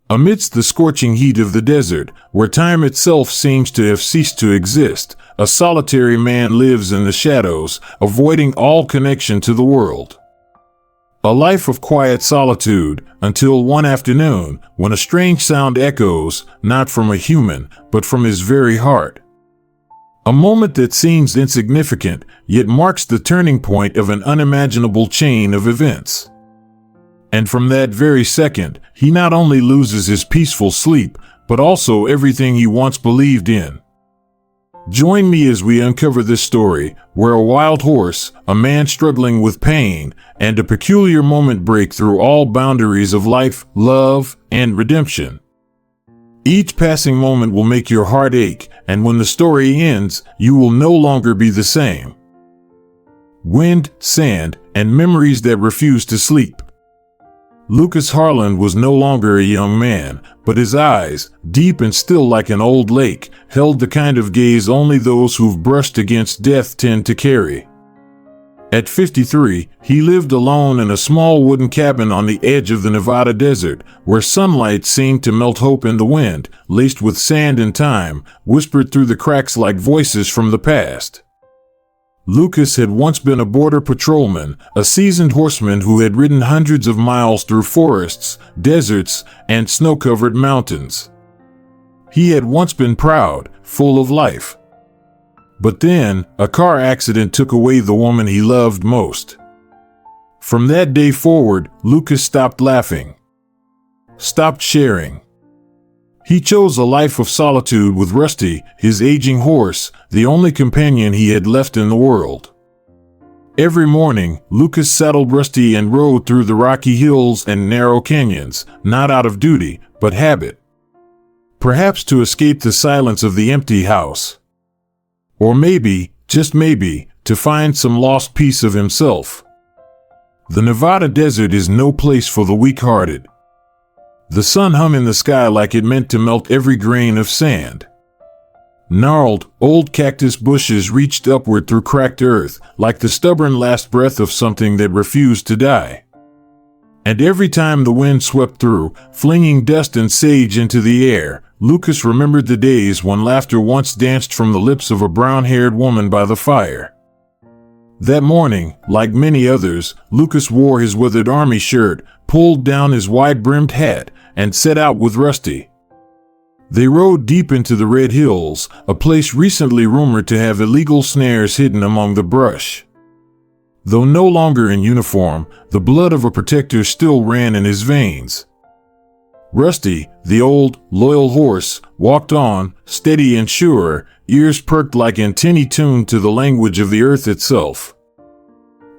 Amidst the scorching heat of the desert, where time itself seems to have ceased to exist, a solitary man lives in the shadows, avoiding all connection to the world. A life of quiet solitude, until one afternoon, when a strange sound echoes, not from a human, but from his very heart. A moment that seems insignificant, yet marks the turning point of an unimaginable chain of events. And from that very second, he not only loses his peaceful sleep, but also everything he once believed in. Join me as we uncover this story, where a wild horse, a man struggling with pain, and a peculiar moment break through all boundaries of life, love, and redemption. Each passing moment will make your heart ache, and when the story ends, you will no longer be the same. Wind, sand, and memories that refuse to sleep. Lucas Harland was no longer a young man, but his eyes, deep and still like an old lake, held the kind of gaze only those who've brushed against death tend to carry. At 53, he lived alone in a small wooden cabin on the edge of the Nevada desert, where sunlight seemed to melt hope in the wind, laced with sand and time, whispered through the cracks like voices from the past. Lucas had once been a border patrolman, a seasoned horseman who had ridden hundreds of miles through forests, deserts, and snow-covered mountains. He had once been proud, full of life. But then, a car accident took away the woman he loved most. From that day forward, Lucas stopped laughing, stopped sharing. He chose a life of solitude with Rusty, his aging horse, the only companion he had left in the world. Every morning, Lucas saddled Rusty and rode through the rocky hills and narrow canyons, not out of duty, but habit. Perhaps to escape the silence of the empty house. Or maybe, just maybe, to find some lost piece of himself. The Nevada desert is no place for the weak-hearted. The sun hung in the sky like it meant to melt every grain of sand. Gnarled, old cactus bushes reached upward through cracked earth, like the stubborn last breath of something that refused to die. And every time the wind swept through, flinging dust and sage into the air, Lucas remembered the days when laughter once danced from the lips of a brown-haired woman by the fire. That morning, like many others, Lucas wore his weathered army shirt, pulled down his wide-brimmed hat, and set out with Rusty. They rode deep into the Red Hills, a place recently rumored to have illegal snares hidden among the brush. Though no longer in uniform, the blood of a protector still ran in his veins. Rusty, the old, loyal horse, walked on, steady and sure, ears perked like antennae tuned to the language of the earth itself.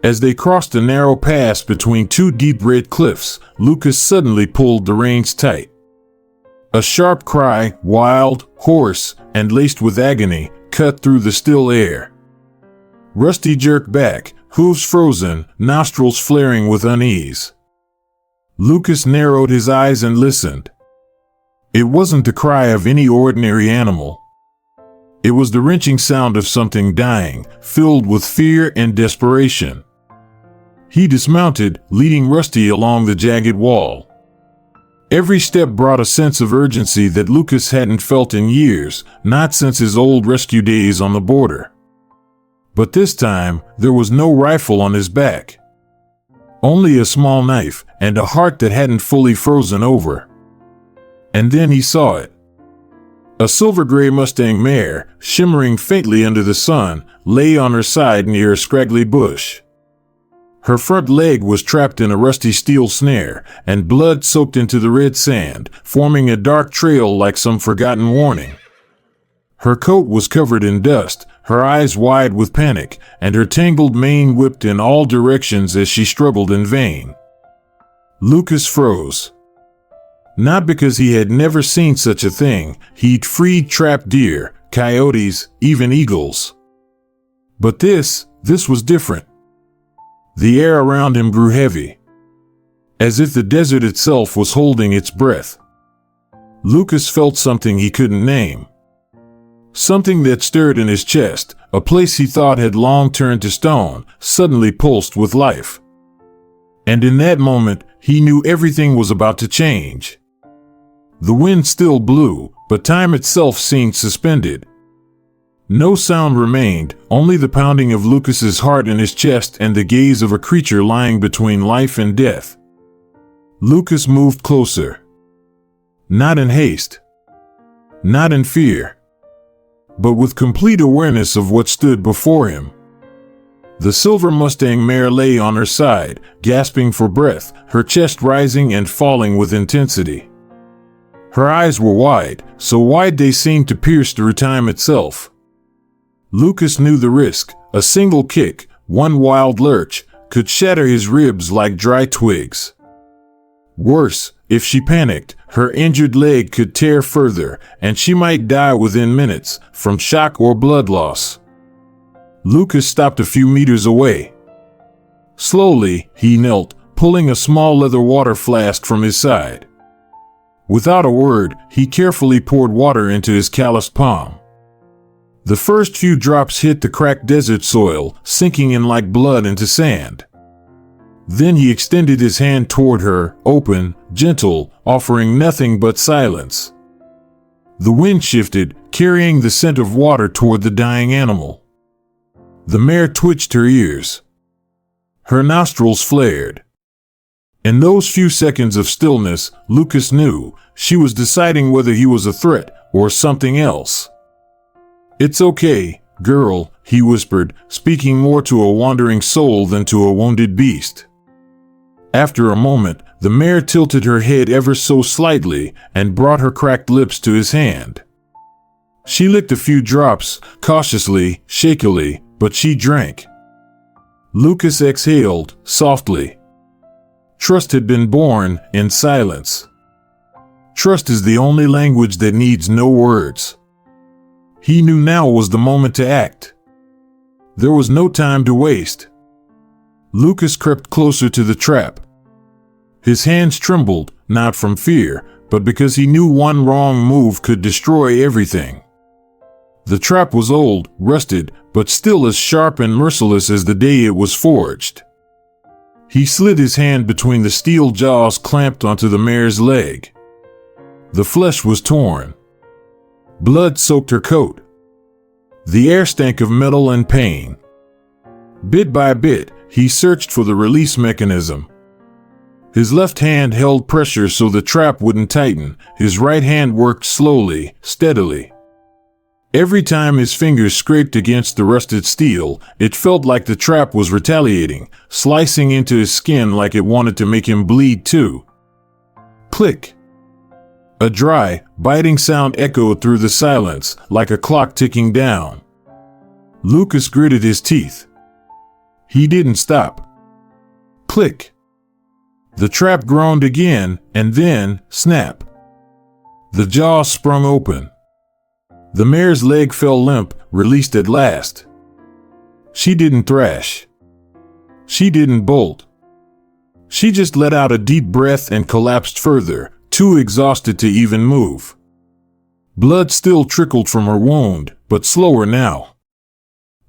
As they crossed a narrow pass between two deep red cliffs, Lucas suddenly pulled the reins tight. A sharp cry, wild, hoarse, and laced with agony, cut through the still air. Rusty jerked back, hooves frozen, nostrils flaring with unease. Lucas narrowed his eyes and listened. It wasn't the cry of any ordinary animal. It was the wrenching sound of something dying, filled with fear and desperation. He dismounted, leading Rusty along the jagged wall. Every step brought a sense of urgency that Lucas hadn't felt in years, not since his old rescue days on the border. But this time, there was no rifle on his back. Only a small knife, and a heart that hadn't fully frozen over. And then he saw it. A silver-gray Mustang Mare, shimmering faintly under the sun, lay on her side near a scraggly bush. Her front leg was trapped in a rusty steel snare, and blood soaked into the red sand, forming a dark trail like some forgotten warning. Her coat was covered in dust, her eyes wide with panic, and her tangled mane whipped in all directions as she struggled in vain. Lucas froze. Not because he had never seen such a thing. He'd freed trapped deer, coyotes, even eagles. But this was different. The air around him grew heavy, as if the desert itself was holding its breath. Lucas felt something he couldn't name. Something that stirred in his chest, a place he thought had long turned to stone, suddenly pulsed with life. And in that moment, he knew everything was about to change. The wind still blew, but time itself seemed suspended. No sound remained, only the pounding of Lucas's heart in his chest and the gaze of a creature lying between life and death. Lucas moved closer. Not in haste. Not in fear. But with complete awareness of what stood before him. The silver Mustang Mare lay on her side, gasping for breath, her chest rising and falling with intensity. Her eyes were wide, so wide they seemed to pierce through time itself. Lucas knew the risk. A single kick, one wild lurch, could shatter his ribs like dry twigs. Worse, if she panicked, her injured leg could tear further, and she might die within minutes, from shock or blood loss. Lucas stopped a few meters away. Slowly, he knelt, pulling a small leather water flask from his side. Without a word, he carefully poured water into his calloused palm. The first few drops hit the cracked desert soil, sinking in like blood into sand. Then he extended his hand toward her, open, gentle, offering nothing but silence. The wind shifted, carrying the scent of water toward the dying animal. The mare twitched her ears. Her nostrils flared. In those few seconds of stillness, Lucas knew she was deciding whether he was a threat or something else. "It's okay, girl," he whispered, speaking more to a wandering soul than to a wounded beast. After a moment, the mare tilted her head ever so slightly and brought her cracked lips to his hand. She licked a few drops, cautiously, shakily, but she drank. Lucas exhaled, softly. Trust had been born in silence. Trust is the only language that needs no words. He knew now was the moment to act. There was no time to waste. Lucas crept closer to the trap. His hands trembled, not from fear, but because he knew one wrong move could destroy everything. The trap was old, rusted, but still as sharp and merciless as the day it was forged. He slid his hand between the steel jaws clamped onto the mare's leg. The flesh was torn. Blood soaked her coat. The air stank of metal and pain. Bit by bit, he searched for the release mechanism. His left hand held pressure so the trap wouldn't tighten. His right hand worked slowly, steadily. Every time his fingers scraped against the rusted steel, it felt like the trap was retaliating, slicing into his skin like it wanted to make him bleed too. Click. A dry, biting sound echoed through the silence, like a clock ticking down. Lucas gritted his teeth. He didn't stop. Click. The trap groaned again, and then, snap. The jaw sprung open. The mare's leg fell limp, released at last. She didn't thrash. She didn't bolt. She just let out a deep breath and collapsed further, too exhausted to even move. Blood still trickled from her wound, but slower now.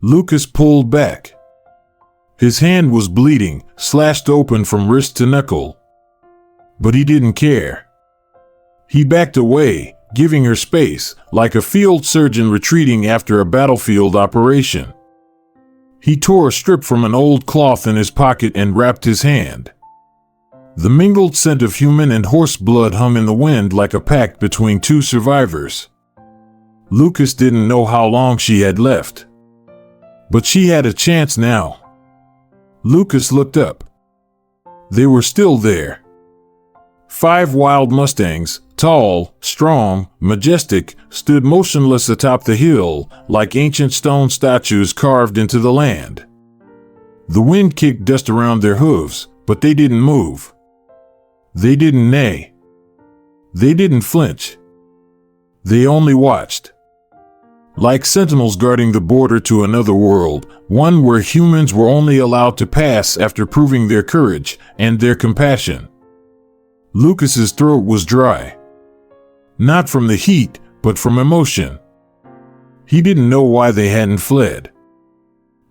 Lucas pulled back. His hand was bleeding, slashed open from wrist to knuckle. But he didn't care. He backed away, giving her space, like a field surgeon retreating after a battlefield operation. He tore a strip from an old cloth in his pocket and wrapped his hand. The mingled scent of human and horse blood hung in the wind like a pact between two survivors. Lucas didn't know how long she had left. But she had a chance now. Lucas looked up. They were still there. 5 wild Mustangs, tall, strong, majestic, stood motionless atop the hill, like ancient stone statues carved into the land. The wind kicked dust around their hooves, but they didn't move. They didn't neigh. They didn't flinch. They only watched. Like sentinels guarding the border to another world, one where humans were only allowed to pass after proving their courage and their compassion. Lucas's throat was dry. Not from the heat, but from emotion. He didn't know why they hadn't fled.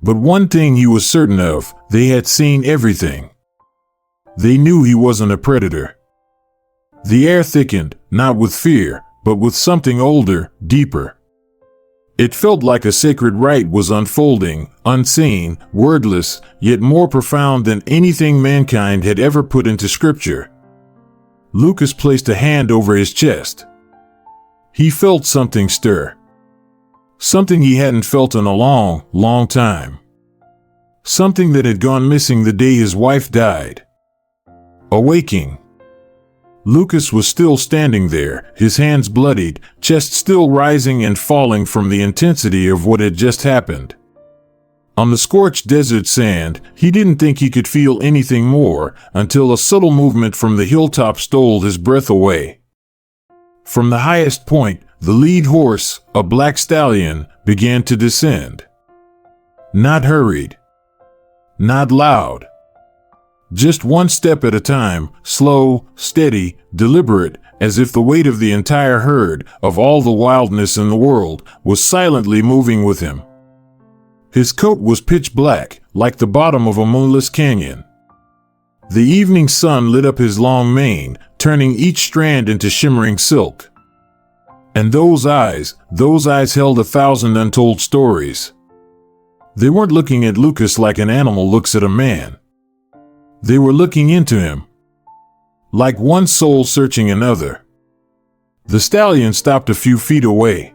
But one thing he was certain of, they had seen everything. They knew he wasn't a predator. The air thickened, not with fear, but with something older, deeper. It felt like a sacred rite was unfolding, unseen, wordless, yet more profound than anything mankind had ever put into scripture. Lucas placed a hand over his chest. He felt something stir. Something he hadn't felt in a long, long time. Something that had gone missing the day his wife died. Awaking. Lucas was still standing there, his hands bloodied, chest still rising and falling from the intensity of what had just happened. On the scorched desert sand, he didn't think he could feel anything more until a subtle movement from the hilltop stole his breath away. From the highest point, the lead horse, a black stallion, began to descend. Not hurried. Not loud. Just one step at a time, slow, steady, deliberate, as if the weight of the entire herd, of all the wildness in the world, was silently moving with him. His coat was pitch black, like the bottom of a moonless canyon. The evening sun lit up his long mane, turning each strand into shimmering silk. And those eyes held 1,000 untold stories. They weren't looking at Lucas like an animal looks at a man. They were looking into him, like one soul searching another. The stallion stopped a few feet away.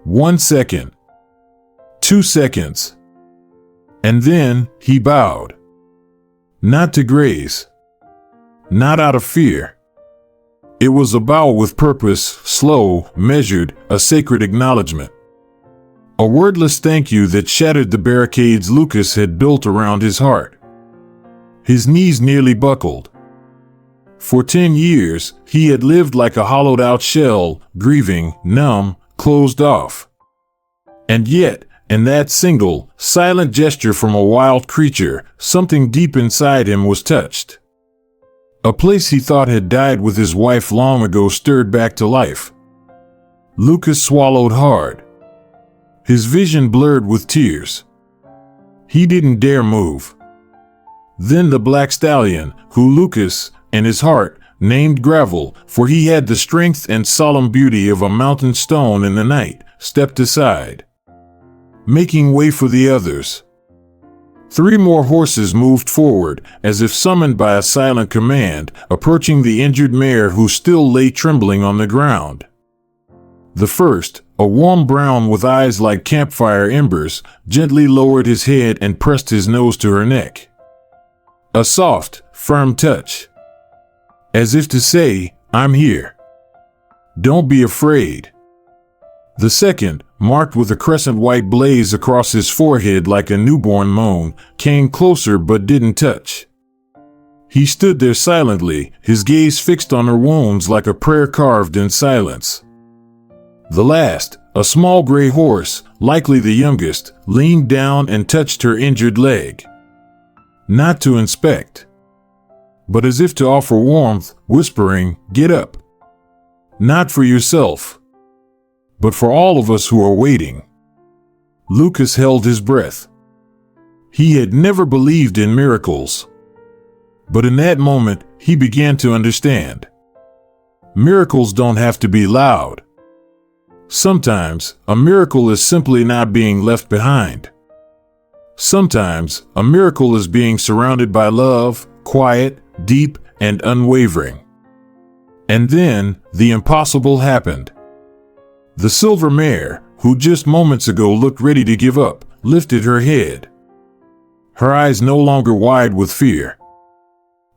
1 second. 2 seconds. And then he bowed. Not to graze. Not out of fear. It was a bow with purpose, slow, measured, a sacred acknowledgement. A wordless thank you that shattered the barricades Lucas had built around his heart. His knees nearly buckled. For 10 years, he had lived like a hollowed-out shell, grieving, numb, closed off. And yet, in that single, silent gesture from a wild creature, something deep inside him was touched. A place he thought had died with his wife long ago stirred back to life. Lucas swallowed hard. His vision blurred with tears. He didn't dare move. Then the black stallion, who Lucas, in his heart, named Gravel, for he had the strength and solemn beauty of a mountain stone in the night, stepped aside, making way for the others. 3 more horses moved forward, as if summoned by a silent command, approaching the injured mare who still lay trembling on the ground. The first, a warm brown with eyes like campfire embers, gently lowered his head and pressed his nose to her neck. A soft, firm touch. As if to say, I'm here. Don't be afraid. The second, marked with a crescent white blaze across his forehead like a newborn moon, came closer but didn't touch. He stood there silently, his gaze fixed on her wounds like a prayer carved in silence. The last, a small gray horse, likely the youngest, leaned down and touched her injured leg. Not to inspect, but as if to offer warmth, whispering, "Get up." Not for yourself, but for all of us who are waiting. Lucas held his breath. He had never believed in miracles. But in that moment, he began to understand. Miracles don't have to be loud. Sometimes, a miracle is simply not being left behind. Sometimes, a miracle is being surrounded by love, quiet, deep, and unwavering. And then, the impossible happened. The silver mare, who just moments ago looked ready to give up, lifted her head. Her eyes no longer wide with fear.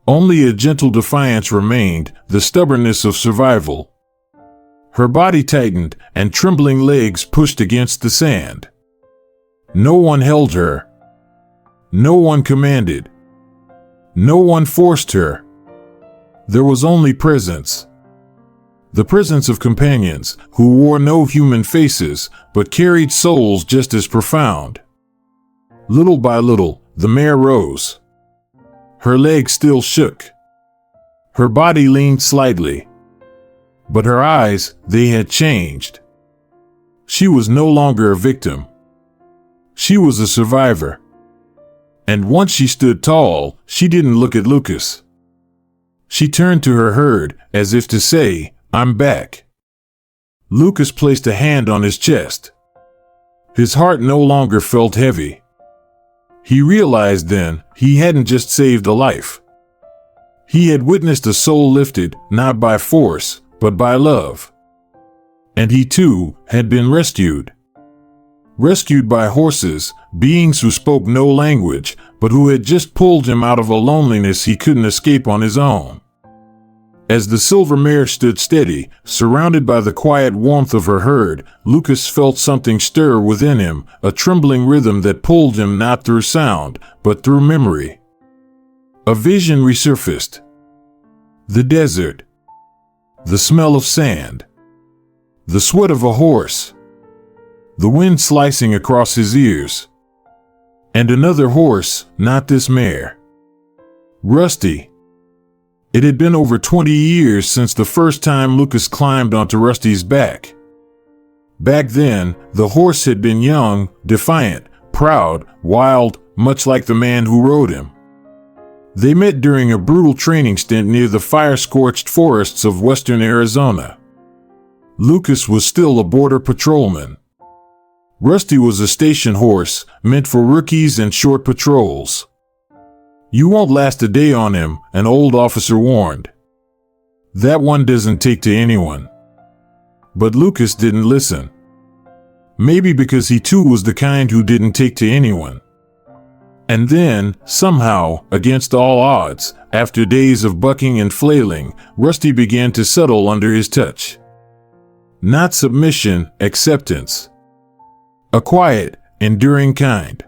Only a gentle defiance remained, the stubbornness of survival. Her body tightened, and trembling legs pushed against the sand. No one held her. No one commanded. No one forced her. There was only presence. The presence of companions who wore no human faces but carried souls just as profound. Little by little, the mare rose. Her legs still shook. Her body leaned slightly. But her eyes, they had changed. She was no longer a victim. She was a survivor. And once she stood tall, she didn't look at Lucas. She turned to her herd, as if to say, "I'm back." Lucas placed a hand on his chest. His heart no longer felt heavy. He realized then he hadn't just saved a life. He had witnessed a soul lifted, not by force, but by love. And he too had been rescued. Rescued by horses, beings who spoke no language, but who had just pulled him out of a loneliness he couldn't escape on his own. As the silver mare stood steady, surrounded by the quiet warmth of her herd, Lucas felt something stir within him, a trembling rhythm that pulled him not through sound, but through memory. A vision resurfaced. The desert. The smell of sand. The sweat of a horse. The wind slicing across his ears. And another horse, not this mare. Rusty. It had been over 20 years since the first time Lucas climbed onto Rusty's back. Back then, the horse had been young, defiant, proud, wild, much like the man who rode him. They met during a brutal training stint near the fire-scorched forests of western Arizona. Lucas was still a border patrolman. Rusty was a station horse, meant for rookies and short patrols. "You won't last a day on him," an old officer warned. "That one doesn't take to anyone." But Lucas didn't listen. Maybe because he too was the kind who didn't take to anyone. And then, somehow, against all odds, after days of bucking and flailing, Rusty began to settle under his touch. Not submission, acceptance. A quiet, enduring kind.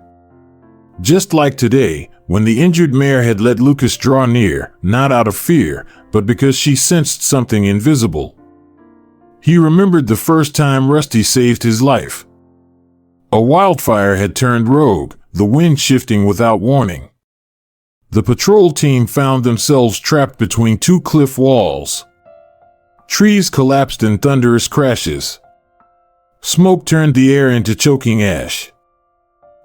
Just like today, when the injured mare had let Lucas draw near, not out of fear, but because she sensed something invisible. He remembered the first time Rusty saved his life. A wildfire had turned rogue, the wind shifting without warning. The patrol team found themselves trapped between two cliff walls. Trees collapsed in thunderous crashes. Smoke turned the air into choking ash.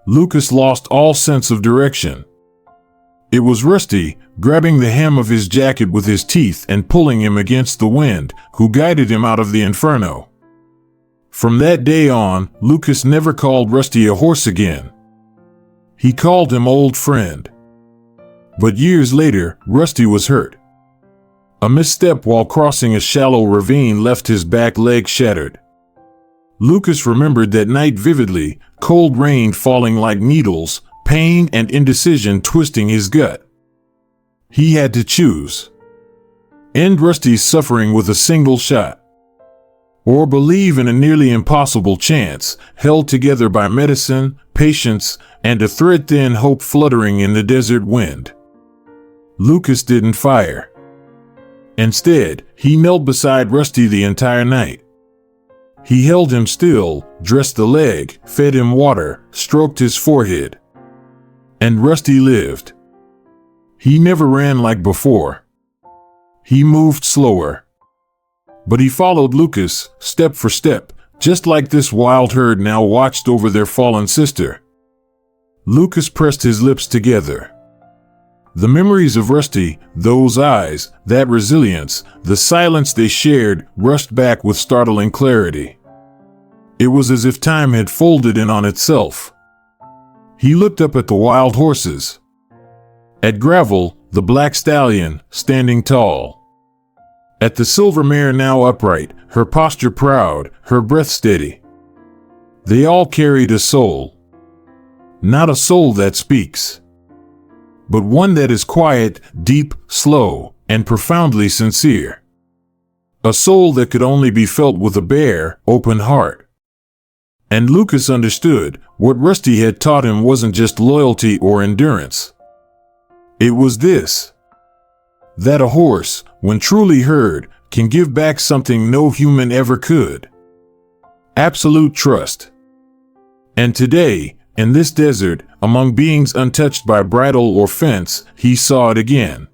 Lucas lost all sense of direction. It was Rusty, grabbing the hem of his jacket with his teeth and pulling him against the wind, who guided him out of the inferno. From that day on, Lucas never called Rusty a horse again. He called him old friend. But years later, Rusty was hurt. A misstep while crossing a shallow ravine left his back leg shattered. Lucas remembered that night vividly, cold rain falling like needles, pain and indecision twisting his gut. He had to choose. End Rusty's suffering with a single shot. Or believe in a nearly impossible chance, held together by medicine, patience, and a thread-thin hope fluttering in the desert wind. Lucas didn't fire. Instead, he knelt beside Rusty the entire night. He held him still, dressed the leg, fed him water, stroked his forehead. And Rusty lived. He never ran like before. He moved slower. But he followed Lucas, step for step, just like this wild herd now watched over their fallen sister. Lucas pressed his lips together. The memories of Rusty, those eyes, that resilience, the silence they shared, rushed back with startling clarity. It was as if time had folded in on itself. He looked up at the wild horses. At Gravel, the black stallion, standing tall. At the silver mare now upright, her posture proud, her breath steady. They all carried a soul. Not a soul that speaks, but one that is quiet, deep, slow, and profoundly sincere. A soul that could only be felt with a bare, open heart. And Lucas understood, what Rusty had taught him wasn't just loyalty or endurance. It was this: that a horse, when truly heard, can give back something no human ever could. Absolute trust. And today, in this desert, among beings untouched by bridle or fence, he saw it again.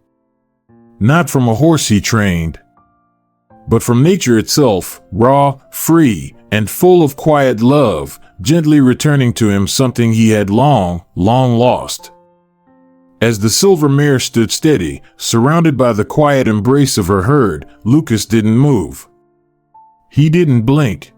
Not from a horse he trained, but from nature itself, raw, free, and full of quiet love, gently returning to him something he had long, long lost. As the silver mare stood steady, surrounded by the quiet embrace of her herd, Lucas didn't move. He didn't blink.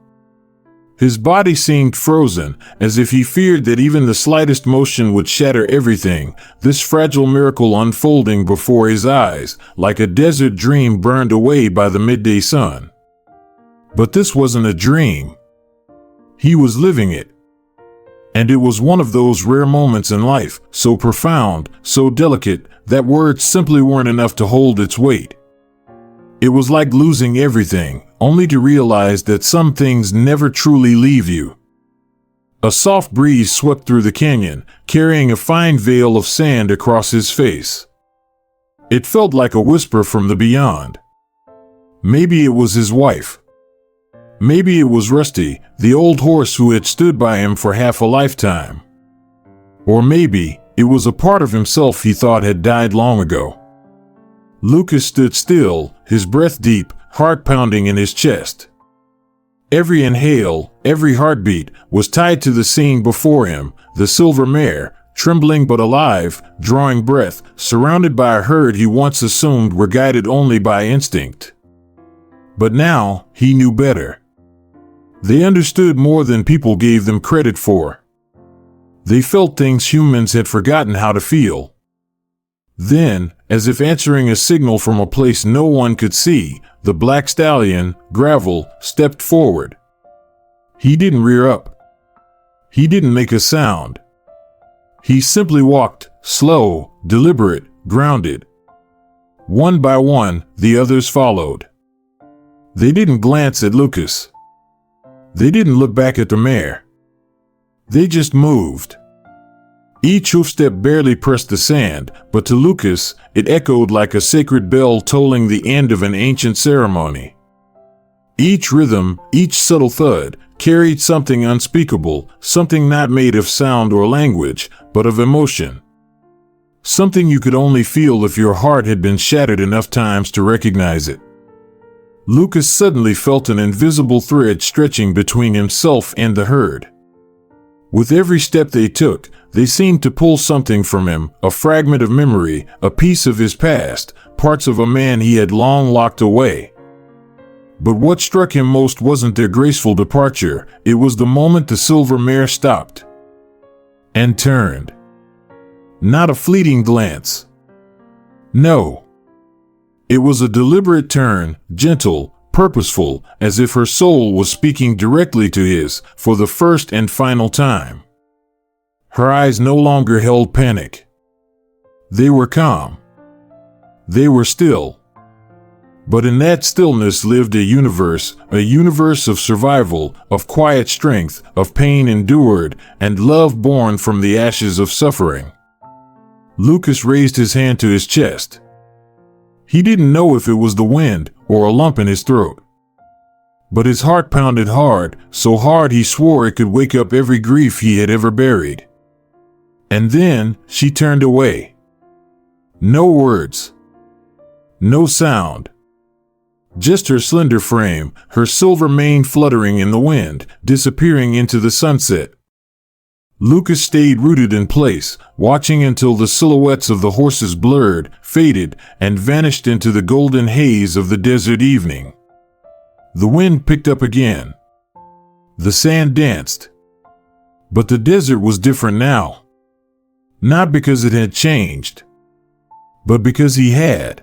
His body seemed frozen, as if he feared that even the slightest motion would shatter everything, this fragile miracle unfolding before his eyes, like a desert dream burned away by the midday sun. But this wasn't a dream. He was living it. And it was one of those rare moments in life, so profound, so delicate, that words simply weren't enough to hold its weight. It was like losing everything, only to realize that some things never truly leave you. A soft breeze swept through the canyon, carrying a fine veil of sand across his face. It felt like a whisper from the beyond. Maybe it was his wife. Maybe it was Rusty, the old horse who had stood by him for half a lifetime. Or maybe it was a part of himself he thought had died long ago. Lucas stood still, his breath deep, heart pounding in his chest. Every inhale, every heartbeat was tied to the scene before him, the silver mare, trembling but alive, drawing breath, surrounded by a herd he once assumed were guided only by instinct. But now, he knew better. They understood more than people gave them credit for. They felt things humans had forgotten how to feel. Then, as if answering a signal from a place no one could see, the black stallion, Gravel, stepped forward. He didn't rear up. He didn't make a sound. He simply walked, slow, deliberate, grounded. One by one, the others followed. They didn't glance at Lucas. They didn't look back at the mare. They just moved. Each hoofstep barely pressed the sand, but to Lucas, it echoed like a sacred bell tolling the end of an ancient ceremony. Each rhythm, each subtle thud, carried something unspeakable, something not made of sound or language, but of emotion. Something you could only feel if your heart had been shattered enough times to recognize it. Lucas suddenly felt an invisible thread stretching between himself and the herd. With every step they took, they seemed to pull something from him, a fragment of memory, a piece of his past, parts of a man he had long locked away. But what struck him most wasn't their graceful departure, it was the moment the silver mare stopped. And turned. Not a fleeting glance. No. It was a deliberate turn, gentle, purposeful, as if her soul was speaking directly to his, for the first and final time. Her eyes no longer held panic. They were calm. They were still. But in that stillness lived a universe of survival, of quiet strength, of pain endured, and love born from the ashes of suffering. Lucas raised his hand to his chest. He didn't know if it was the wind or a lump in his throat. But his heart pounded hard, so hard he swore it could wake up every grief he had ever buried. And then she turned away. No words. No sound. Just her slender frame, her silver mane fluttering in the wind, disappearing into the sunset. Lucas stayed rooted in place, watching until the silhouettes of the horses blurred, faded, and vanished into the golden haze of the desert evening. The wind picked up again. The sand danced. But the desert was different now. Not because it had changed, but because he had.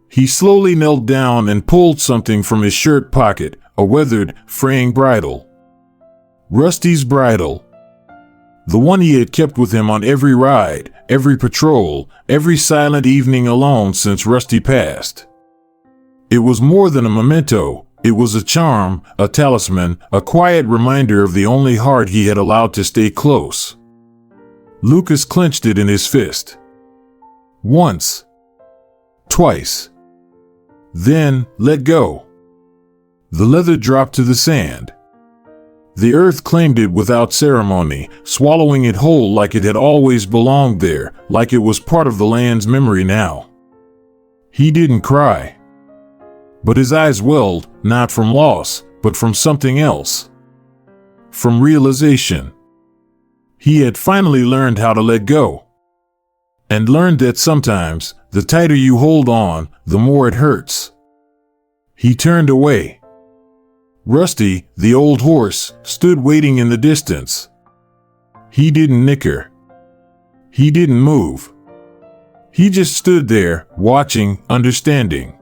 He slowly knelt down and pulled something from his shirt pocket, a weathered, fraying bridle. Rusty's bridle. The one he had kept with him on every ride, every patrol, every silent evening alone since Rusty passed. It was more than a memento, it was a charm, a talisman, a quiet reminder of the only heart he had allowed to stay close. Lucas clenched it in his fist. Once. Twice. Then, let go. The leather dropped to the sand. The earth claimed it without ceremony, swallowing it whole like it had always belonged there, like it was part of the land's memory now. He didn't cry. But his eyes welled, not from loss, but from something else. From realization. He had finally learned how to let go. and learned that sometimes, the tighter you hold on, the more it hurts. He turned away. Rusty, the old horse, stood waiting in the distance. He didn't nicker. He didn't move. He just stood there, watching, understanding.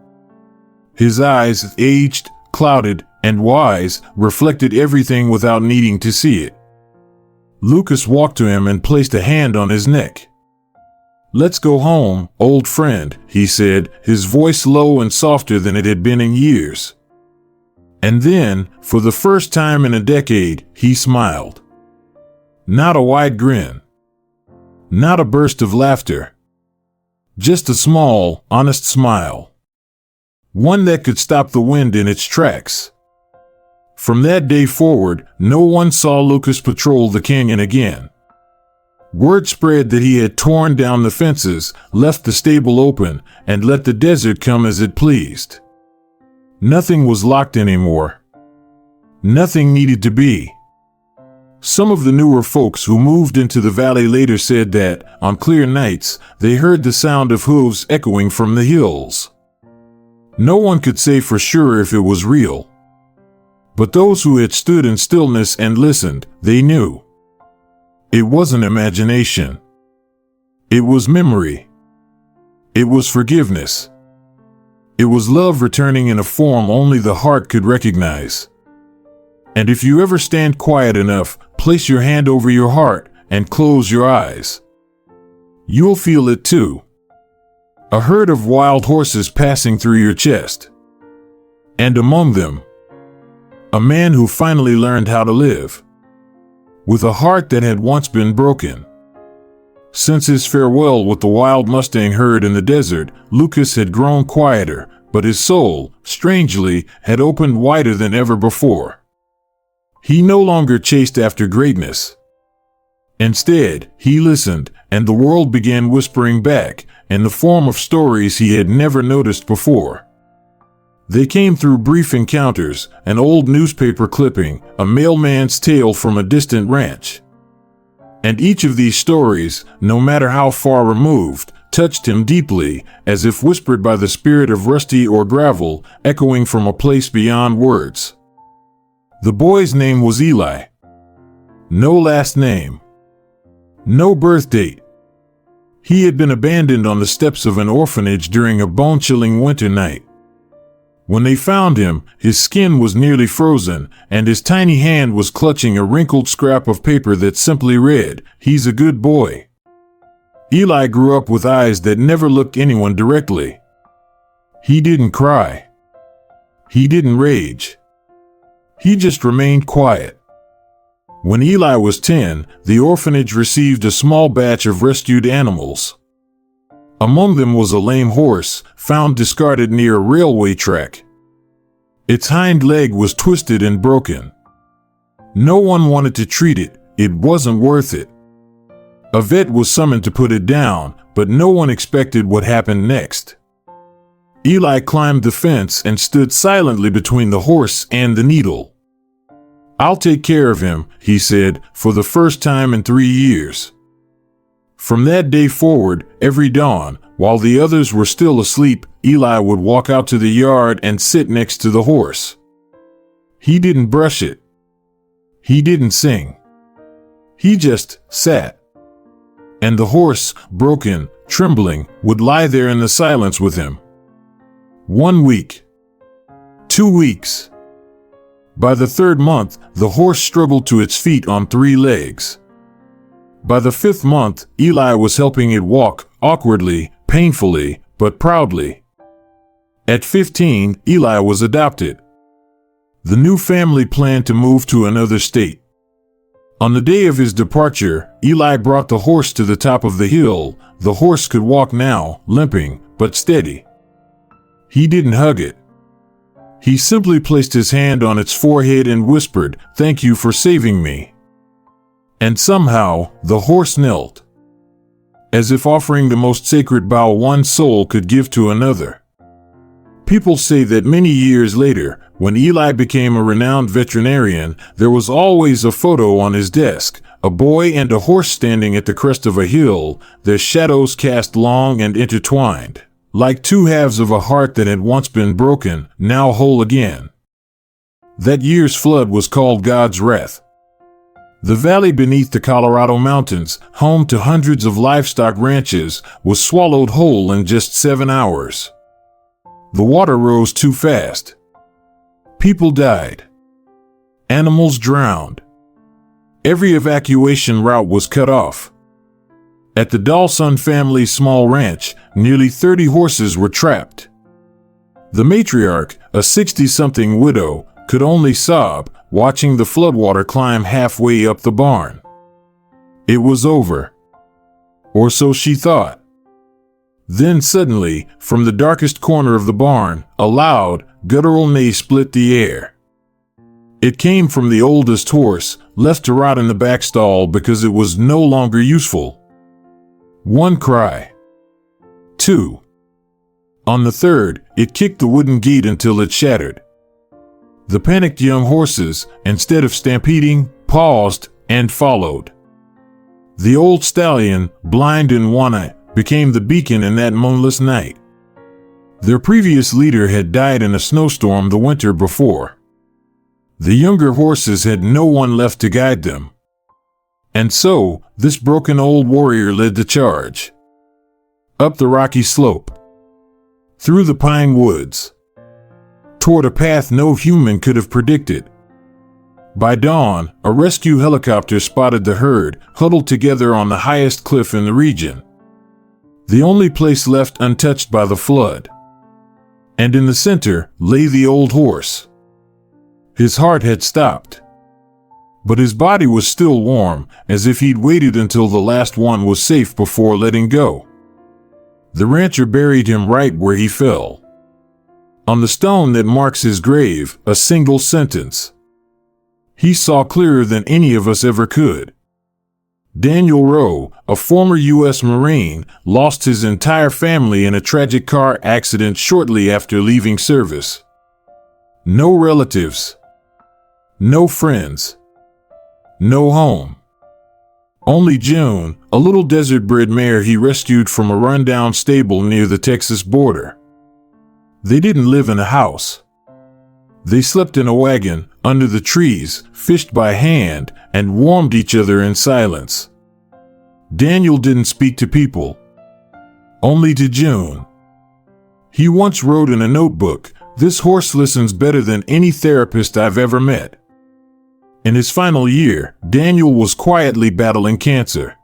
His eyes, aged, clouded, and wise, reflected everything without needing to see it. Lucas walked to him and placed a hand on his neck. "Let's go home, old friend," he said, his voice low and softer than it had been in years. And then, for the first time in a decade, he smiled. Not a wide grin. Not a burst of laughter. Just a small, honest smile. One that could stop the wind in its tracks. From that day forward, no one saw Lucas patrol the canyon again. Word spread that he had torn down the fences, left the stable open, and let the desert come as it pleased. Nothing was locked anymore. Nothing needed to be. Some of the newer folks who moved into the valley later said that, on clear nights, they heard the sound of hooves echoing from the hills. No one could say for sure if it was real. But those who had stood in stillness and listened, they knew. It wasn't imagination. It was memory. It was forgiveness. It was love returning in a form only the heart could recognize. And if you ever stand quiet enough, place your hand over your heart and close your eyes. You'll feel it too. A herd of wild horses passing through your chest. And among them, a man who finally learned how to live. With a heart that had once been broken. Since his farewell with the wild Mustang herd in the desert, Lucas had grown quieter, but his soul, strangely, had opened wider than ever before. He no longer chased after greatness. Instead, he listened, and the world began whispering back, in the form of stories he had never noticed before. They came through brief encounters, an old newspaper clipping, a mailman's tale from a distant ranch. And each of these stories, no matter how far removed, touched him deeply, as if whispered by the spirit of Rusty or Gravel, echoing from a place beyond words. The boy's name was Eli. No last name. No birth date. He had been abandoned on the steps of an orphanage during a bone-chilling winter night. When they found him, his skin was nearly frozen, and his tiny hand was clutching a wrinkled scrap of paper that simply read, "He's a good boy." Eli grew up with eyes that never looked anyone directly. He didn't cry. He didn't rage. He just remained quiet. When Eli was 10, the orphanage received a small batch of rescued animals. Among them was a lame horse, found discarded near a railway track. Its hind leg was twisted and broken. No one wanted to treat it, it wasn't worth it. A vet was summoned to put it down, but no one expected what happened next. Eli climbed the fence and stood silently between the horse and the needle. "I'll take care of him," he said, for the first time in 3 years. From that day forward, every dawn, while the others were still asleep, Eli would walk out to the yard and sit next to the horse. He didn't brush it. He didn't sing. He just sat. And the horse, broken, trembling, would lie there in the silence with him. 1 week. 2 weeks. By the 3rd month, the horse struggled to its feet on 3 legs. By the 5th month, Eli was helping it walk, awkwardly, painfully, but proudly. At 15, Eli was adopted. The new family planned to move to another state. On the day of his departure, Eli brought the horse to the top of the hill. The horse could walk now, limping, but steady. He didn't hug it. He simply placed his hand on its forehead and whispered, "Thank you for saving me." And somehow, the horse knelt, as if offering the most sacred bow one soul could give to another. People say that many years later, when Eli became a renowned veterinarian, there was always a photo on his desk, a boy and a horse standing at the crest of a hill, their shadows cast long and intertwined, like two halves of a heart that had once been broken, now whole again. That year's flood was called God's wrath. The valley beneath the Colorado mountains, home to hundreds of livestock ranches, was swallowed whole in just 7 hours. The water rose too fast. People died. Animals drowned. Every evacuation route was cut off. At the Dawson family's small ranch, nearly 30 horses were trapped. The matriarch, a 60-something widow, could only sob, watching the floodwater climb halfway up the barn. It was over. Or so she thought. Then suddenly, from the darkest corner of the barn, a loud, guttural neigh split the air. It came from the oldest horse, left to rot in the back stall because it was no longer useful. One cry. Two. On the third, it kicked the wooden gate until it shattered. The panicked young horses, instead of stampeding, paused and followed. The old stallion, blind in one eye, became the beacon in that moonless night. Their previous leader had died in a snowstorm the winter before. The younger horses had no one left to guide them. And so, this broken old warrior led the charge. Up the rocky slope. Through the pine woods. Toward a path no human could have predicted. By dawn, a rescue helicopter spotted the herd, huddled together on the highest cliff in the region. The only place left untouched by the flood. And in the center lay the old horse. His heart had stopped. But his body was still warm, as if he'd waited until the last one was safe before letting go. The rancher buried him right where he fell. On the stone that marks his grave, a single sentence. He saw clearer than any of us ever could. Daniel Rowe, a former U.S. Marine, lost his entire family in a tragic car accident shortly after leaving service. No relatives. No friends. No home. Only June, a little desert-bred mare he rescued from a rundown stable near the Texas border. They didn't live in a house. They slept in a wagon, under the trees, fished by hand, and warmed each other in silence. Daniel didn't speak to people. Only to June. He once wrote in a notebook, "This horse listens better than any therapist I've ever met." In his final year, Daniel was quietly battling cancer.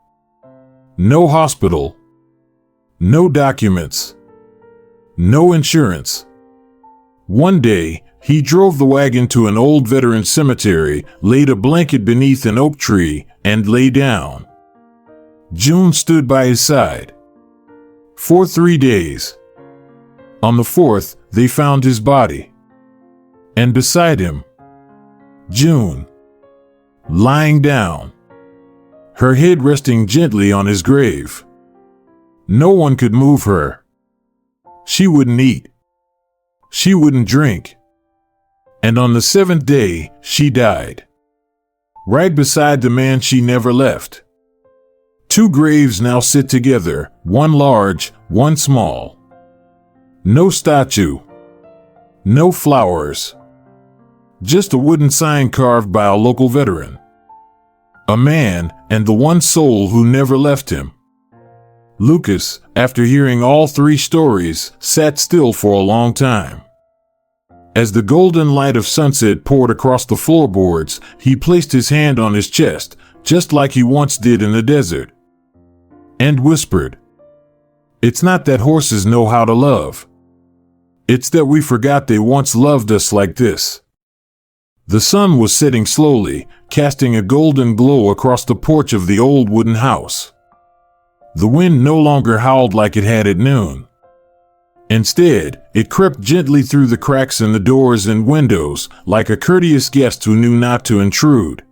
No hospital. No documents. No insurance. One day, he drove the wagon to an old veteran cemetery, laid a blanket beneath an oak tree, and lay down. June stood by his side. For 3 days. On the 4th, they found his body. And beside him, June. Lying down. Her head resting gently on his grave. No one could move her. She wouldn't eat. She wouldn't drink. And on the 7th day, she died. Right beside the man she never left. 2 graves now sit together, one large, one small. No statue. No flowers. Just a wooden sign carved by a local veteran. A man, and the one soul who never left him. Lucas, after hearing all 3 stories, sat still for a long time. As the golden light of sunset poured across the floorboards, he placed his hand on his chest, just like he once did in the desert. And whispered, "It's not that horses know how to love. It's that we forgot they once loved us like this." The sun was setting slowly, casting a golden glow across the porch of the old wooden house. The wind no longer howled like it had at noon. Instead, it crept gently through the cracks in the doors and windows, like a courteous guest who knew not to intrude.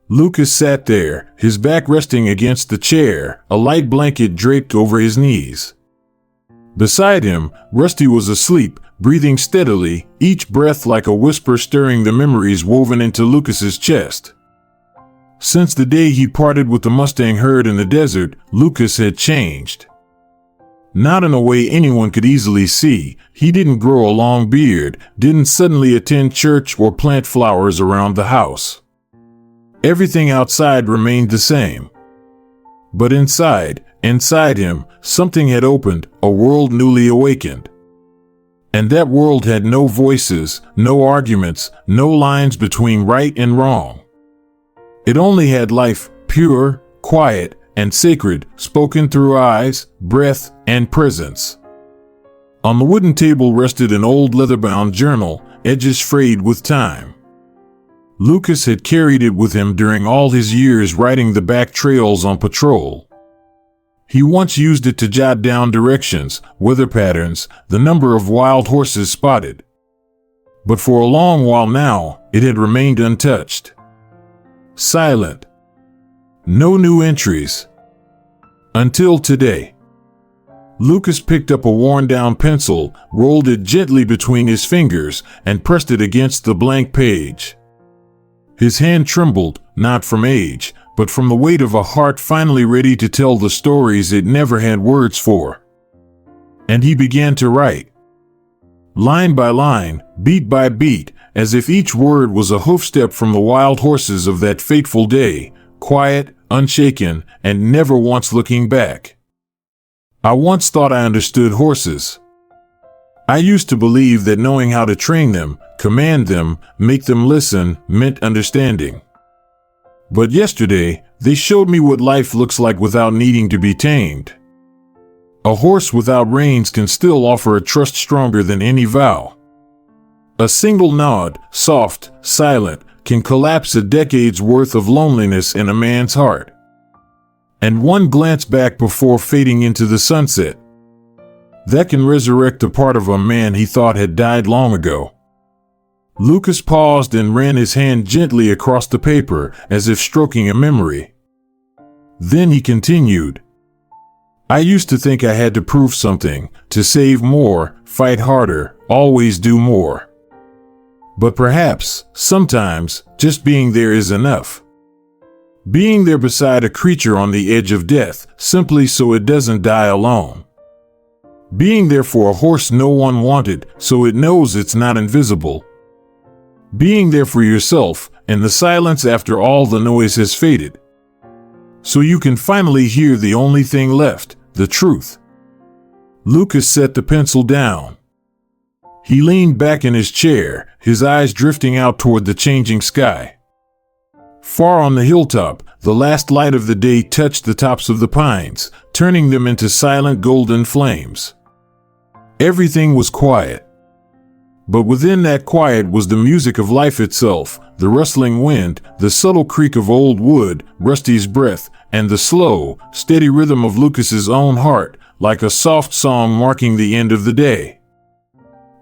Lucas sat there, his back resting against the chair, a light blanket draped over his knees. Beside him, Rusty was asleep, breathing steadily, each breath like a whisper stirring the memories woven into Lucas's chest. Since the day he parted with the Mustang herd in the desert, Lucas had changed. Not in a way anyone could easily see. He didn't grow a long beard, didn't suddenly attend church or plant flowers around the house. Everything outside remained the same. But inside him, something had opened, a world newly awakened. And that world had no voices, no arguments, no lines between right and wrong. It only had life, pure, quiet, and sacred, spoken through eyes, breath, and presence. On the wooden table rested an old leather-bound journal, edges frayed with time. Lucas had carried it with him during all his years riding the back trails on patrol. He once used it to jot down directions, weather patterns, the number of wild horses spotted. But for a long while now, it had remained untouched. Silent. No new entries. Until today. Lucas picked up a worn-down pencil, rolled it gently between his fingers, and pressed it against the blank page. His hand trembled, not from age, but from the weight of a heart finally ready to tell the stories it never had words for. And he began to write. Line by line, beat by beat, as if each word was a hoofstep from the wild horses of that fateful day, quiet, unshaken, and never once looking back. I once thought I understood horses. I used to believe that knowing how to train them, command them, make them listen, meant understanding. But yesterday, they showed me what life looks like without needing to be tamed. A horse without reins can still offer a trust stronger than any vow. A single nod, soft, silent, can collapse a decade's worth of loneliness in a man's heart. And one glance back before fading into the sunset, that can resurrect a part of a man he thought had died long ago. Lucas paused and ran his hand gently across the paper, as if stroking a memory. Then he continued. I used to think I had to prove something, to save more, fight harder, always do more. But perhaps, sometimes, just being there is enough. Being there beside a creature on the edge of death, simply so it doesn't die alone. Being there for a horse no one wanted, so it knows it's not invisible. Being there for yourself, in the silence after all the noise has faded. So you can finally hear the only thing left, the truth. Lucas set the pencil down. He leaned back in his chair, his eyes drifting out toward the changing sky. Far on the hilltop, the last light of the day touched the tops of the pines, turning them into silent golden flames. Everything was quiet. But within that quiet was the music of life itself, the rustling wind, the subtle creak of old wood, Rusty's breath, and the slow, steady rhythm of Lucas's own heart, like a soft song marking the end of the day.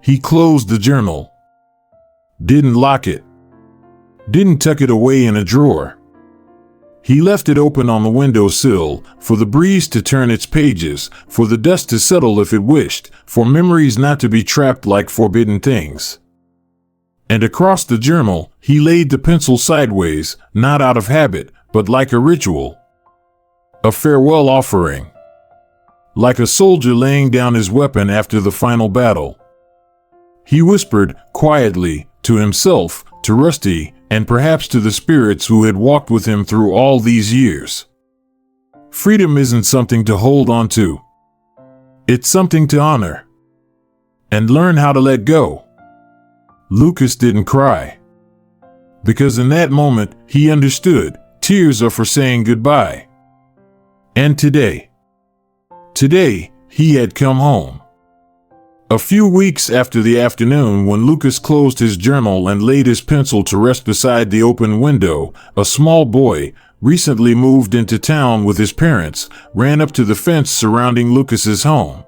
He closed the journal. Didn't lock it. Didn't tuck it away in a drawer. He left it open on the windowsill, for the breeze to turn its pages, for the dust to settle if it wished, for memories not to be trapped like forbidden things. And across the journal, he laid the pencil sideways, not out of habit, but like a ritual. A farewell offering. Like a soldier laying down his weapon after the final battle. He whispered, quietly, to himself, to Rusty, and perhaps to the spirits who had walked with him through all these years. Freedom isn't something to hold on to. It's something to honor. And learn how to let go. Lucas didn't cry. Because in that moment, he understood, tears are for saying goodbye. And today, he had come home. A few weeks after the afternoon when Lucas closed his journal and laid his pencil to rest beside the open window, a small boy, recently moved into town with his parents, ran up to the fence surrounding Lucas's home.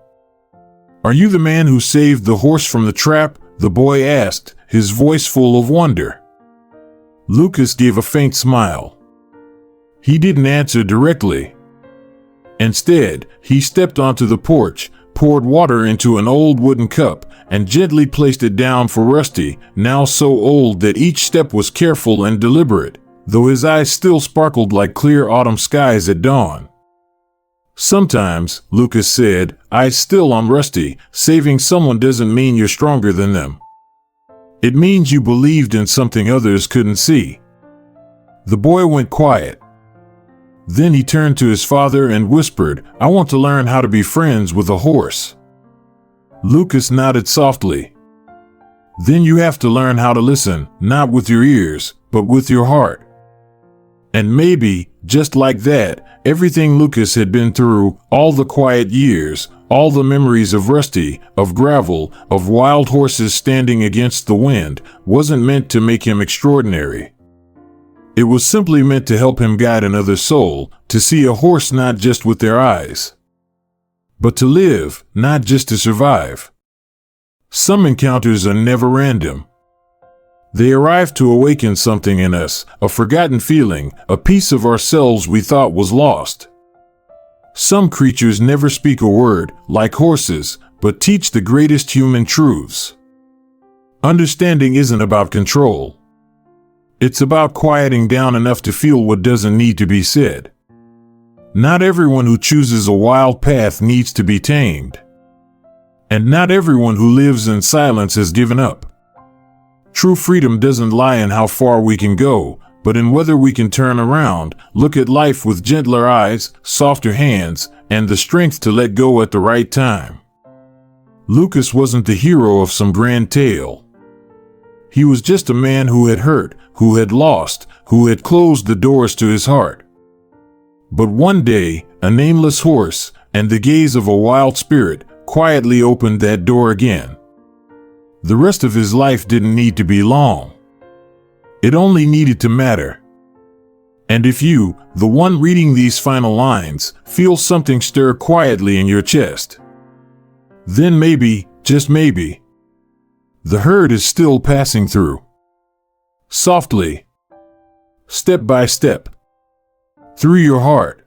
Are you the man who saved the horse from the trap? The boy asked, his voice full of wonder. Lucas gave a faint smile. He didn't answer directly. Instead, he stepped onto the porch, poured water into an old wooden cup, and gently placed it down for Rusty, now so old that each step was careful and deliberate. though his eyes still sparkled like clear autumn skies at dawn. "Sometimes," Lucas said, "eyes still on Rusty, saving someone doesn't mean you're stronger than them. It means you believed in something others couldn't see." The boy went quiet. Then he turned to his father and whispered, "I want to learn how to be friends with a horse." Lucas nodded softly. "Then you have to learn how to listen, not with your ears, but with your heart." And maybe, just like that, everything Lucas had been through, all the quiet years, all the memories of Rusty, of gravel, of wild horses standing against the wind, wasn't meant to make him extraordinary. It was simply meant to help him guide another soul, to see a horse not just with their eyes, but to live, not just to survive. Some encounters are never random. They arrive to awaken something in us, a forgotten feeling, a piece of ourselves we thought was lost. Some creatures never speak a word, like horses, but teach the greatest human truths. Understanding isn't about control. It's about quieting down enough to feel what doesn't need to be said. Not everyone who chooses a wild path needs to be tamed. And not everyone who lives in silence has given up. True freedom doesn't lie in how far we can go, but in whether we can turn around, look at life with gentler eyes, softer hands, and the strength to let go at the right time. Lucas wasn't the hero of some grand tale. He was just a man who had hurt, who had lost, who had closed the doors to his heart. But one day, a nameless horse, and the gaze of a wild spirit, quietly opened that door again. The rest of his life didn't need to be long. It only needed to matter. And if you, the one reading these final lines, feel something stir quietly in your chest, then maybe, just maybe, the herd is still passing through. Softly, step by step, through your heart.